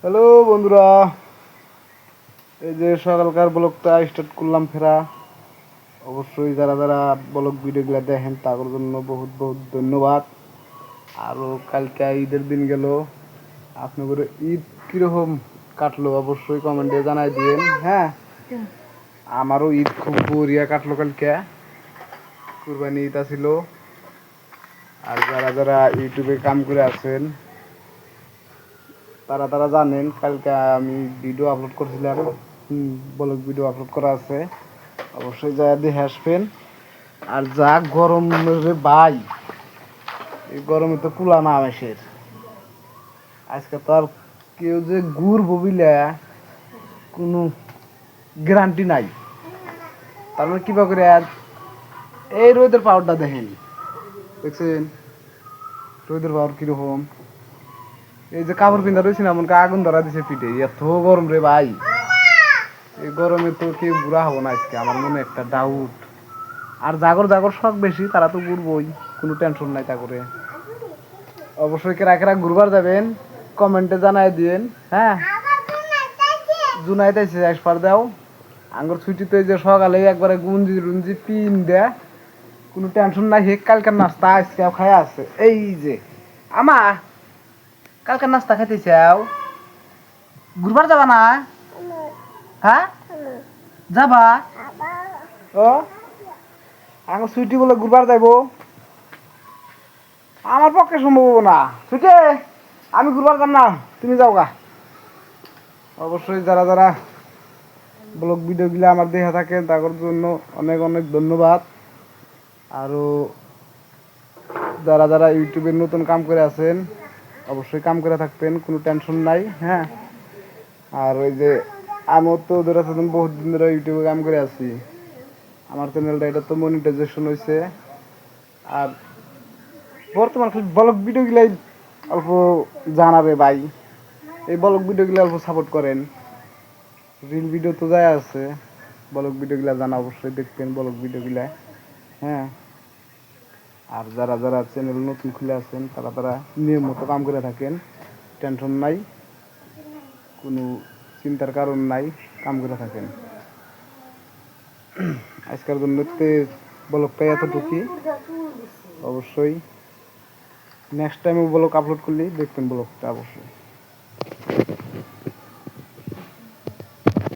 Hello বন্ধুরা, এই যে সকালকার ব্লগটা স্টার্ট করলাম ফেরা। অবশ্যই যারা যারা ব্লগ ভিডিওগুলো দেখেন তাদের জন্য বহুত বহুত ধন্যবাদ। আরও কালকে ঈদের দিন গেল, আপনাদের ঈদ কীরকম কাটলো অবশ্যই কমেন্টে জানাই দিন। হ্যাঁ, আমারও ঈদ খুব বড়িয়া কাটলো কালকে। কুরবানি ঈদ ছিল। আর যারা যারা ইউটিউবে কাম করে আছেন তারা তারা জানেন কালকে আমি ভিডিও আপলোড করছিলাম। ব্লগ ভিডিও আপলোড করা আছে, অবশ্যই যা দেখে আসবেন। আর যা গরম রে ভাই, এই গরমে তো কুলা না মেশের। আজকে তো আর কেউ যে ঘুরবো বিলে কোনো গ্যারান্টি নাই। তারপরে কিবা করে আর এই রোদের পাওয়ারটা দেখেন, দেখছেন রোদের পাওয়ার কিরকম। এই যে কাপড় পিন্ধা রয়েছে না, মনকে আগুন ধরা দিছে পিঠে, এত গরম রে ভাই। এই গরমে তো কেউ বুড়া হবো না আজকে, আমার মনে একটা ডাউট। আর জাগর জাগর শখ বেশি, তারা তো ঘুরবই, কোনো টেনশন নাই তা করে। অবশ্যই কেরা কেরা ঘুরবার যাবেন কমেন্টে জানাই দিন। হ্যাঁ, জুনাইতে একবার দাও। আঙ্গুর ছুটিতে যে সকালে একবারে গুঞ্জি রুঞ্জি পিন দেয়, কোনো টেনশন নাই। হে কালকার নাস্তা আজকে খাই আছে। এই যে আমা কালকার নাস্তা খাইতে চাও, ঘুরবার যাবা না? হ্যাঁ, যাবা? ও আঙ্গুর ছুটি বলে ঘুরবার যাইবো, আমার পক্ষে সম্ভব না। ছুটে আমি ঘুরবার যাব না, তুমি যাও গা। অবশ্যই যারা যারা ব্লগ ভিডিওগুলো আমার দেখে থাকেন তাদের জন্য অনেক অনেক ধন্যবাদ। আরও যারা যারা ইউটিউবের নতুন কাম করে আছেন অবশ্যই কাম করে থাকবেন, কোনো টেনশন নাই। হ্যাঁ, আর ওই যে আমার তো ধরে বহুত দিন ধরে ইউটিউবে কাম করে আছি, আমার চ্যানেলটা এটা তো মনিটাইজেশন হয়েছে। আর বর্তমান খালি ব্লগ ভিডিওগুলাই অল্প জানাবে ভাই, এই ব্লগ ভিডিওগুলো অল্প সাপোর্ট করেন। রিল ভিডিও তো যায় আছে, ব্লগ ভিডিওগুলো জানা অবশ্যই দেখবেন ব্লগ ভিডিওগুলা। হ্যাঁ, আর যারা যারা চ্যানেল নতুন খুলে আছেন তারা তারা নিয়মিত কাম করে থাকেন, টেনশন নাই, কোনো চিন্তার কারণ নাই, কাম করে থাকেন। আজকের জন্য ব্লগটা এতটুকুই। অবশ্যই নেক্সট টাইম ব্লগ আপলোড করলেই দেখবেন ব্লগটা অবশ্যই।